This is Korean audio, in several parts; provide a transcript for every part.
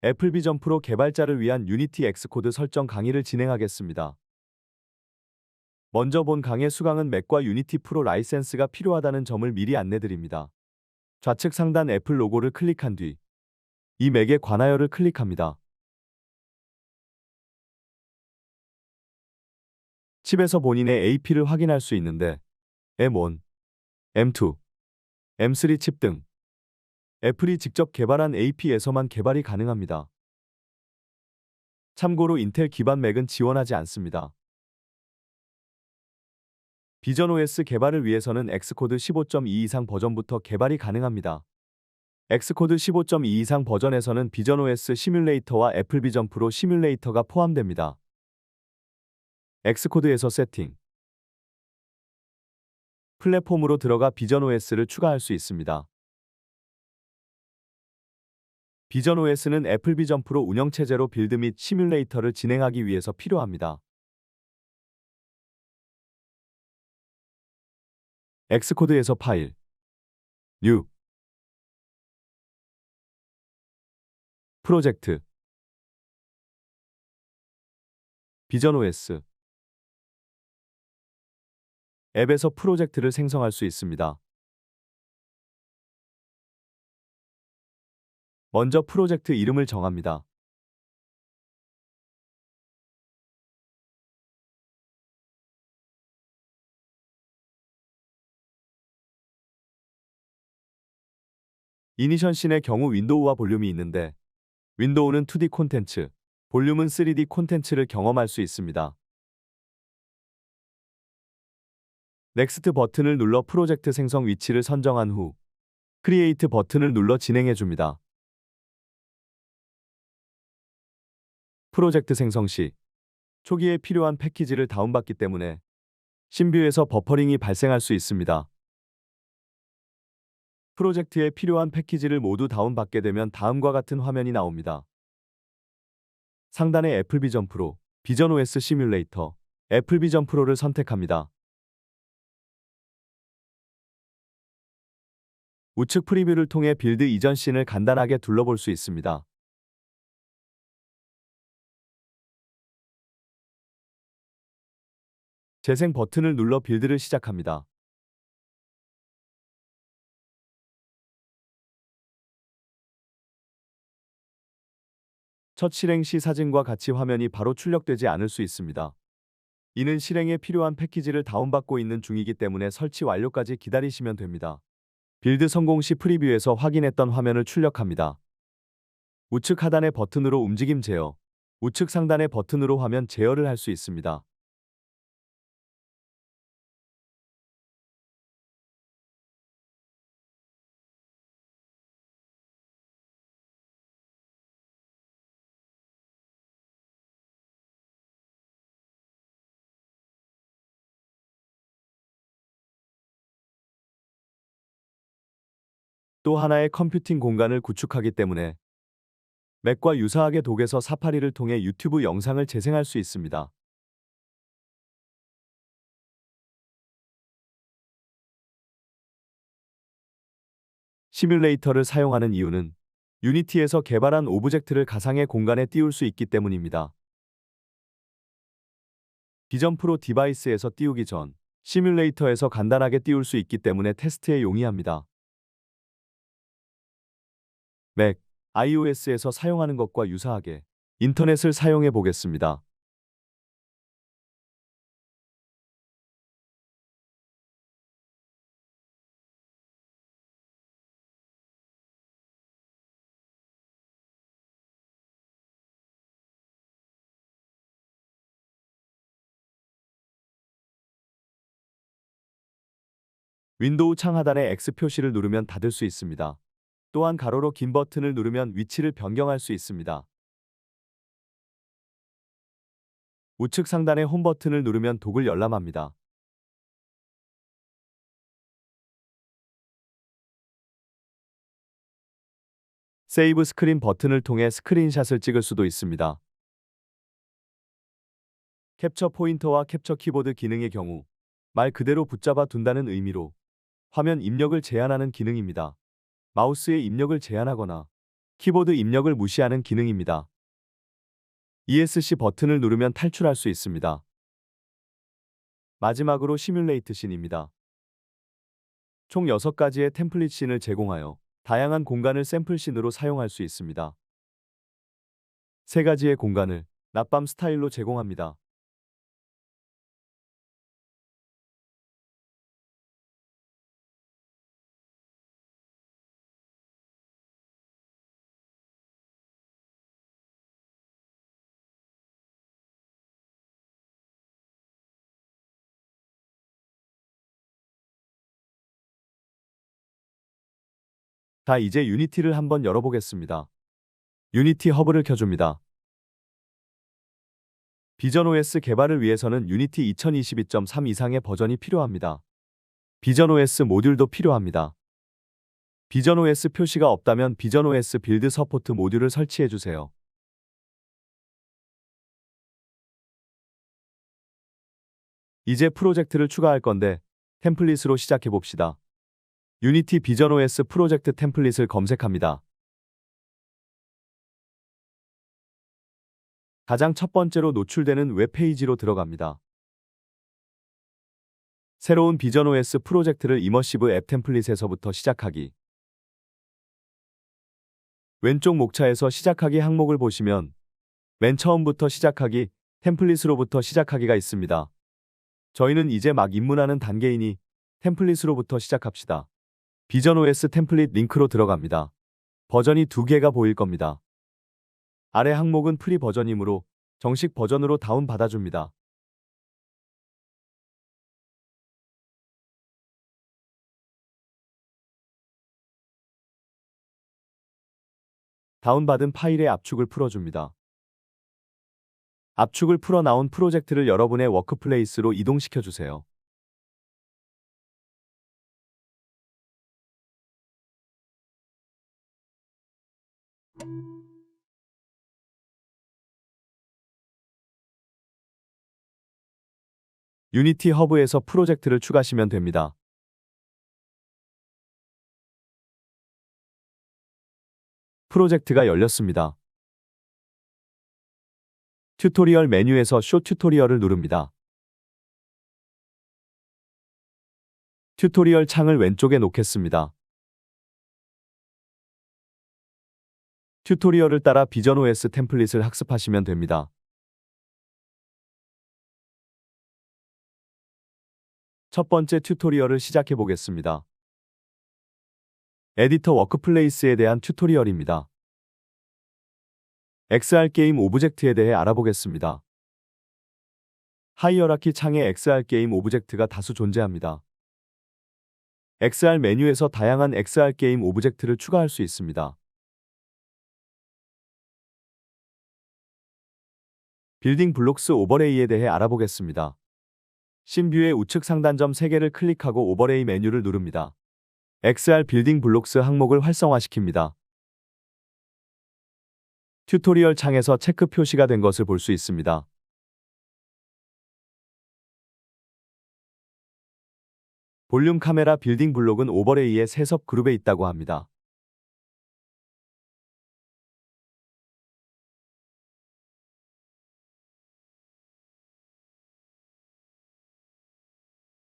애플 비전 프로 개발자를 위한 유니티 엑스코드 설정 강의를 진행하겠습니다. 먼저 본 강의 수강은 맥과 유니티 프로 라이센스가 필요하다는 점을 미리 안내드립니다. 좌측 상단 애플 로고를 클릭한 뒤 이 맥에 관하여를 클릭합니다. 칩에서 본인의 AP를 확인할 수 있는데 M1, M2, M3 칩 등 애플이 직접 개발한 AP에서만 개발이 가능합니다. 참고로 인텔 기반 맥은 지원하지 않습니다. 비전 OS 개발을 위해서는 엑스코드 15.2 이상 버전부터 개발이 가능합니다. 엑스코드 15.2 이상 버전에서는 비전 OS 시뮬레이터와 애플 비전 프로 시뮬레이터가 포함됩니다. 엑스코드에서 세팅, 플랫폼으로 들어가 비전 OS를 추가할 수 있습니다. 비전 OS는 애플 비전 프로 운영체제로 빌드 및 시뮬레이터를 진행하기 위해서 필요합니다. 엑스코드에서 파일, 뉴, 프로젝트, 비전 OS, 앱에서 프로젝트를 생성할 수 있습니다. 먼저 프로젝트 이름을 정합니다. 이니션씬의 경우 윈도우와 볼륨이 있는데 윈도우는 2D 콘텐츠, 볼륨은 3D 콘텐츠를 경험할 수 있습니다. 넥스트 버튼을 눌러 프로젝트 생성 위치를 선정한 후 크리에이트 버튼을 눌러 진행해 줍니다. 프로젝트 생성 시 초기에 필요한 패키지를 다운받기 때문에 신뷰에서 버퍼링이 발생할 수 있습니다. 프로젝트에 필요한 패키지를 모두 다운받게 되면 다음과 같은 화면이 나옵니다. 상단의 애플 비전 프로, 비전 OS 시뮬레이터, 애플 비전 프로를 선택합니다. 우측 프리뷰를 통해 빌드 이전 씬을 간단하게 둘러볼 수 있습니다. 재생 버튼을 눌러 빌드를 시작합니다. 첫 실행 시 사진과 같이 화면이 바로 출력되지 않을 수 있습니다. 이는 실행에 필요한 패키지를 다운받고 있는 중이기 때문에 설치 완료까지 기다리시면 됩니다. 빌드 성공 시 프리뷰에서 확인했던 화면을 출력합니다. 우측 하단의 버튼으로 움직임 제어, 우측 상단의 버튼으로 화면 제어를 할 수 있습니다. 또 하나의 컴퓨팅 공간을 구축하기 때문에 맥과 유사하게 독에서 사파리를 통해 유튜브 영상을 재생할 수 있습니다. 시뮬레이터를 사용하는 이유는 유니티에서 개발한 오브젝트를 가상의 공간에 띄울 수 있기 때문입니다. 비전 프로 디바이스에서 띄우기 전 시뮬레이터에서 간단하게 띄울 수 있기 때문에 테스트에 용이합니다. 맥, iOS에서 사용하는 것과 유사하게 인터넷을 사용해 보겠습니다. 윈도우 창 하단의 X 표시를 누르면 닫을 수 있습니다. 또한 가로로 긴 버튼을 누르면 위치를 변경할 수 있습니다. 우측 상단의 홈 버튼을 누르면 독을 열람합니다. 세이브 스크린 버튼을 통해 스크린샷을 찍을 수도 있습니다. 캡처 포인터와 캡처 키보드 기능의 경우 말 그대로 붙잡아 둔다는 의미로 화면 입력을 제한하는 기능입니다. 마우스의 입력을 제한하거나 키보드 입력을 무시하는 기능입니다. ESC 버튼을 누르면 탈출할 수 있습니다. 마지막으로 시뮬레이트 씬입니다. 총 6가지의 템플릿 씬을 제공하여 다양한 공간을 샘플 씬으로 사용할 수 있습니다. 3가지의 공간을 낮밤 스타일로 제공합니다. 자, 이제 유니티를 한번 열어보겠습니다. 유니티 허브를 켜줍니다. 비전OS 개발을 위해서는 유니티 2022.3 이상의 버전이 필요합니다. 비전OS 모듈도 필요합니다. 비전OS 표시가 없다면 비전OS 빌드 서포트 모듈을 설치해주세요. 이제 프로젝트를 추가할 건데 템플릿으로 시작해봅시다. 유니티 비전OS 프로젝트 템플릿을 검색합니다. 가장 첫 번째로 노출되는 웹페이지로 들어갑니다. 새로운 비전OS 프로젝트를 이머시브 앱 템플릿에서부터 시작하기. 왼쪽 목차에서 시작하기 항목을 보시면 맨 처음부터 시작하기, 템플릿으로부터 시작하기가 있습니다. 저희는 이제 막 입문하는 단계이니 템플릿으로부터 시작합시다. 비전OS 템플릿 링크로 들어갑니다. 버전이 2개가 보일 겁니다. 아래 항목은 프리 버전이므로 정식 버전으로 다운받아줍니다. 다운받은 파일의 압축을 풀어줍니다. 압축을 풀어 나온 프로젝트를 여러분의 워크플레이스로 이동시켜주세요. 유니티 허브에서 프로젝트를 추가하시면 됩니다. 프로젝트가 열렸습니다. 튜토리얼 메뉴에서 쇼 튜토리얼을 누릅니다. 튜토리얼 창을 왼쪽에 놓겠습니다. 튜토리얼을 따라 비전OS 템플릿을 학습하시면 됩니다. 첫 번째 튜토리얼을 시작해 보겠습니다. 에디터 워크플레이스에 대한 튜토리얼입니다. XR 게임 오브젝트에 대해 알아보겠습니다. 하이어라키 창에 XR 게임 오브젝트가 다수 존재합니다. XR 메뉴에서 다양한 XR 게임 오브젝트를 추가할 수 있습니다. 빌딩 블록스 오버레이에 대해 알아보겠습니다. 신뷰의 우측 상단점 3개를 클릭하고 오버레이 메뉴를 누릅니다. XR 빌딩 블록스 항목을 활성화시킵니다. 튜토리얼 창에서 체크 표시가 된 것을 볼 수 있습니다. 볼륨 카메라 빌딩 블록은 오버레이의 세섭 그룹에 있다고 합니다.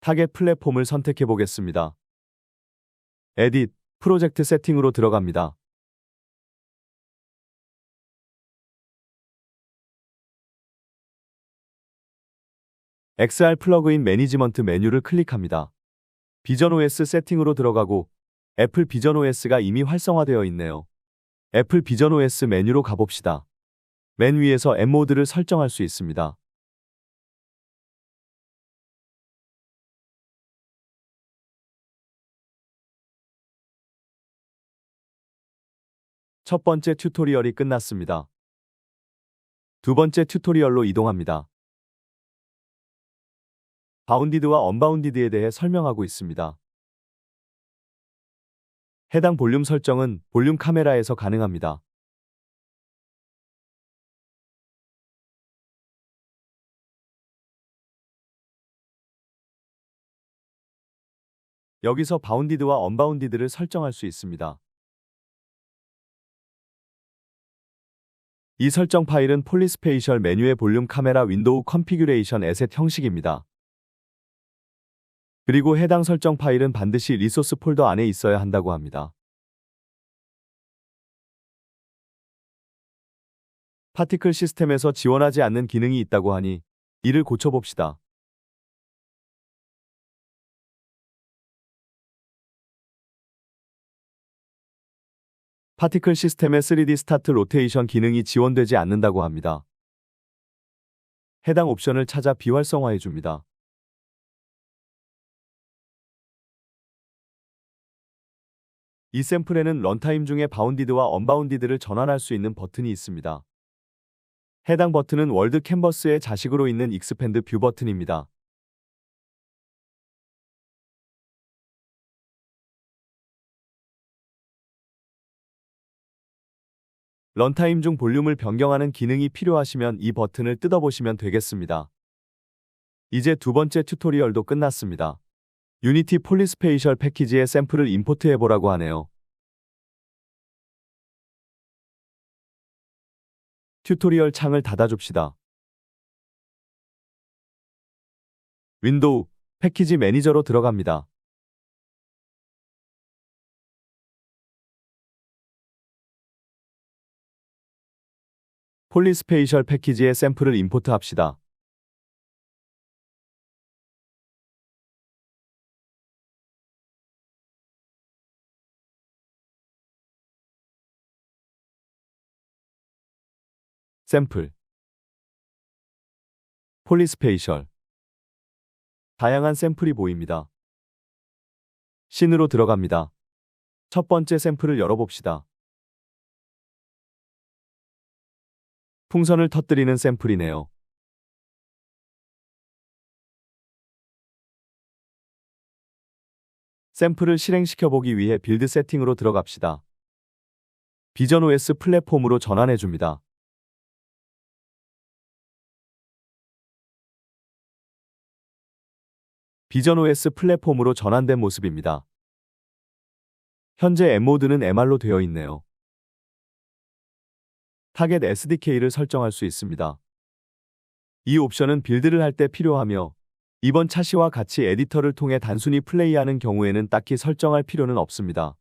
타겟 플랫폼을 선택해 보겠습니다. 에딧, 프로젝트 세팅으로 들어갑니다. XR 플러그인 매니지먼트 메뉴를 클릭합니다. 비전OS 세팅으로 들어가고 애플 비전OS가 이미 활성화되어 있네요. 애플 비전OS 메뉴로 가봅시다. 맨 위에서 앱모드를 설정할 수 있습니다. 첫 번째 튜토리얼이 끝났습니다. 두 번째 튜토리얼로 이동합니다. 바운디드와 언바운디드에 대해 설명하고 있습니다. 해당 볼륨 설정은 볼륨 카메라에서 가능합니다. 여기서 바운디드와 언바운디드를 설정할 수 있습니다. 이 설정 파일은 폴리스페이셜 메뉴의 볼륨 카메라 윈도우 컨피규레이션 에셋 형식입니다. 그리고 해당 설정 파일은 반드시 리소스 폴더 안에 있어야 한다고 합니다. 파티클 시스템에서 지원하지 않는 기능이 있다고 하니 이를 고쳐봅시다. 파티클 시스템의 3D 스타트 로테이션 기능이 지원되지 않는다고 합니다. 해당 옵션을 찾아 비활성화해 줍니다. 이 샘플에는 런타임 중에 바운디드와 언바운디드를 전환할 수 있는 버튼이 있습니다. 해당 버튼은 월드 캔버스의 자식으로 있는 익스펜드 뷰 버튼입니다. 런타임 중 볼륨을 변경하는 기능이 필요하시면 이 버튼을 뜯어보시면 되겠습니다. 이제 두 번째 튜토리얼도 끝났습니다. 유니티 폴리스페이셜 패키지의 샘플을 임포트해보라고 하네요. 튜토리얼 창을 닫아줍시다. 윈도우, 패키지 매니저로 들어갑니다. 폴리스페이셜 패키지의 샘플을 임포트합시다. 샘플, 폴리스페이셜. 다양한 샘플이 보입니다. 씬으로 들어갑니다. 첫 번째 샘플을 열어봅시다. 풍선을 터뜨리는 샘플이네요. 샘플을 실행시켜보기 위해 빌드 세팅으로 들어갑시다. 비전 OS 플랫폼으로 전환해줍니다. 비전 OS 플랫폼으로 전환된 모습입니다. 현재 M모드는 MR로 되어 있네요. 타겟 SDK를 설정할 수 있습니다. 이 옵션은 빌드를 할 때 필요하며 이번 차시와 같이 에디터를 통해 단순히 플레이하는 경우에는 딱히 설정할 필요는 없습니다.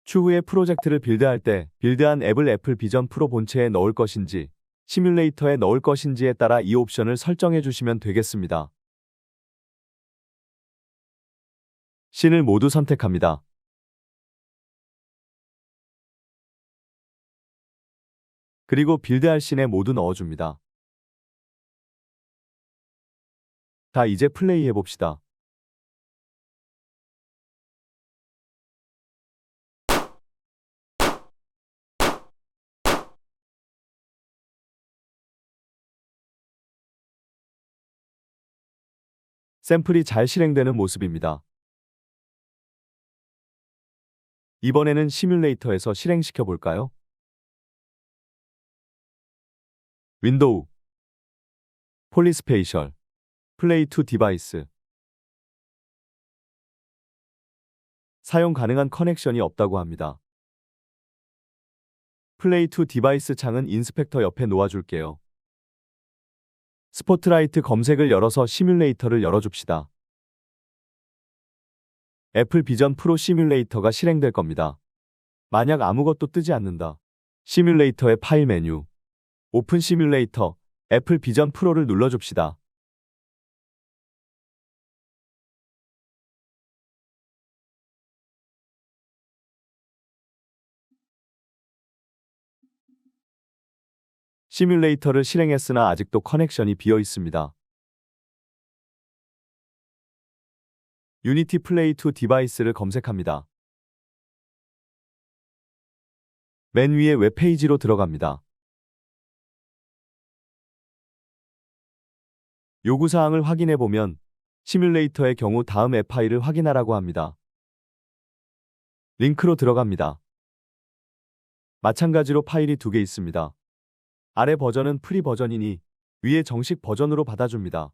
추후에 프로젝트를 빌드할 때 빌드한 앱을 애플 비전 프로 본체에 넣을 것인지 시뮬레이터에 넣을 것인지에 따라 이 옵션을 설정해 주시면 되겠습니다. 씬을 모두 선택합니다. 그리고 빌드할 씬에 모두 넣어줍니다. 자, 이제 플레이해봅시다. 샘플이 잘 실행되는 모습입니다. 이번에는 시뮬레이터에서 실행시켜 볼까요? 윈도우, 폴리스페이셜, 플레이 투 디바이스. 사용 가능한 커넥션이 없다고 합니다. 플레이 투 디바이스 창은 인스펙터 옆에 놓아줄게요. 스포트라이트 검색을 열어서 시뮬레이터를 열어줍시다. 애플 비전 프로 시뮬레이터가 실행될 겁니다. 만약 아무것도 뜨지 않는다. 시뮬레이터의 파일 메뉴, 오픈 시뮬레이터, 애플 비전 프로를 눌러줍시다. 시뮬레이터를 실행했으나 아직도 커넥션이 비어 있습니다. 유니티 플레이 투 디바이스를 검색합니다. 맨 위에 웹페이지로 들어갑니다. 요구사항을 확인해보면 시뮬레이터의 경우 다음 앱 파일을 확인하라고 합니다. 링크로 들어갑니다. 마찬가지로 파일이 2개 있습니다. 아래 버전은 프리 버전이니 위에 정식 버전으로 받아줍니다.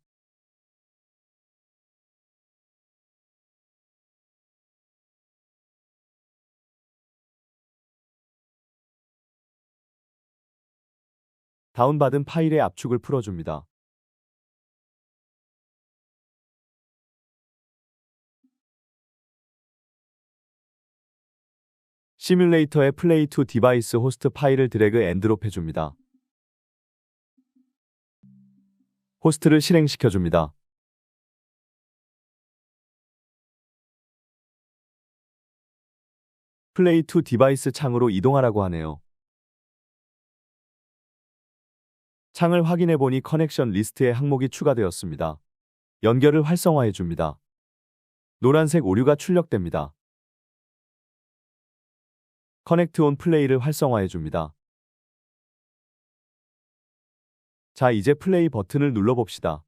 다운받은 파일의 압축을 풀어줍니다. 시뮬레이터에 플레이 투 디바이스 호스트 파일을 드래그 앤 드롭 해줍니다. 호스트를 실행시켜줍니다. 플레이 투 디바이스 창으로 이동하라고 하네요. 창을 확인해보니 커넥션 리스트에 항목이 추가되었습니다. 연결을 활성화해줍니다. 노란색 오류가 출력됩니다. 커넥트 온 플레이를 활성화해줍니다. 자, 이제 플레이 버튼을 눌러봅시다.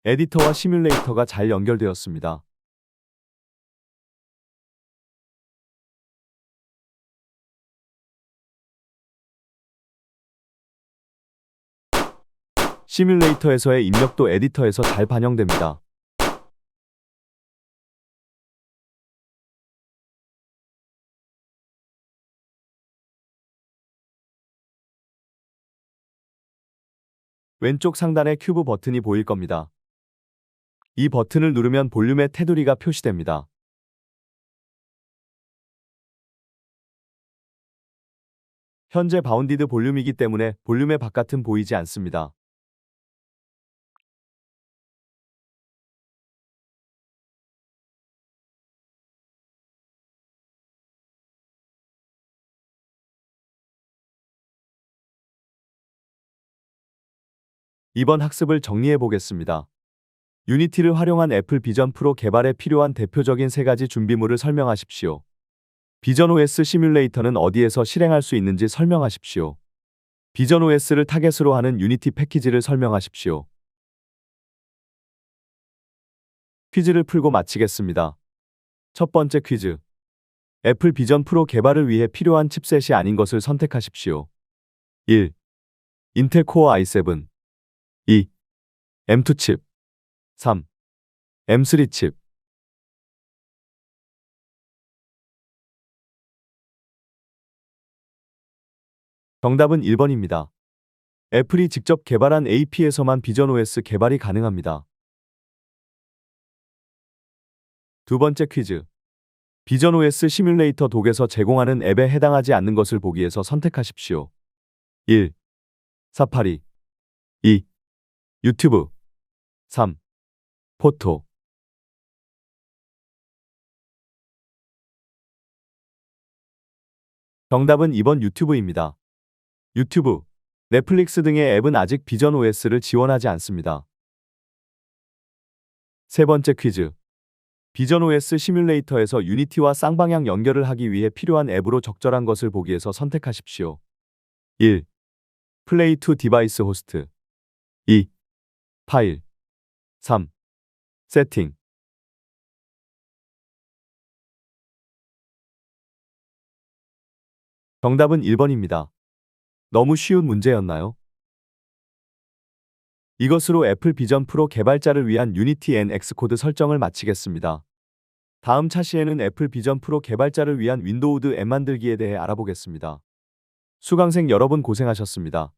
에디터와 시뮬레이터가 잘 연결되었습니다. 시뮬레이터에서의 입력도 에디터에서 잘 반영됩니다. 왼쪽 상단에 큐브 버튼이 보일 겁니다. 이 버튼을 누르면 볼륨의 테두리가 표시됩니다. 현재 바운디드 볼륨이기 때문에 볼륨의 바깥은 보이지 않습니다. 이번 학습을 정리해 보겠습니다. 유니티를 활용한 애플 비전 프로 개발에 필요한 대표적인 3가지 준비물을 설명하십시오. 비전 OS 시뮬레이터는 어디에서 실행할 수 있는지 설명하십시오. 비전 OS를 타겟으로 하는 유니티 패키지를 설명하십시오. 퀴즈를 풀고 마치겠습니다. 첫 번째 퀴즈. 애플 비전 프로 개발을 위해 필요한 칩셋이 아닌 것을 선택하십시오. 1. 인텔 코어 i7 2. M2 칩 3. M3 칩 정답은 1번입니다. 애플이 직접 개발한 AP에서만 비전 OS 개발이 가능합니다. 두 번째 퀴즈. 비전 OS 시뮬레이터 독에서 제공하는 앱에 해당하지 않는 것을 보기에서 선택하십시오. 1. 사파리 2. 유튜브 3. 포토 정답은 2번 유튜브입니다. 유튜브, 넷플릭스 등의 앱은 아직 비전 OS를 지원하지 않습니다. 세 번째 퀴즈. 비전 OS 시뮬레이터에서 유니티와 쌍방향 연결을 하기 위해 필요한 앱으로 적절한 것을 보기에서 선택하십시오. 1. 플레이 투 디바이스 호스트 2. 파일 3. 세팅 정답은 1번입니다. 너무 쉬운 문제였나요? 이것으로 애플 비전 프로 개발자를 위한 유니티 앤 엑스코드 설정을 마치겠습니다. 다음 차시에는 애플 비전 프로 개발자를 위한 윈도우드 앱 만들기에 대해 알아보겠습니다. 수강생 여러분 고생하셨습니다.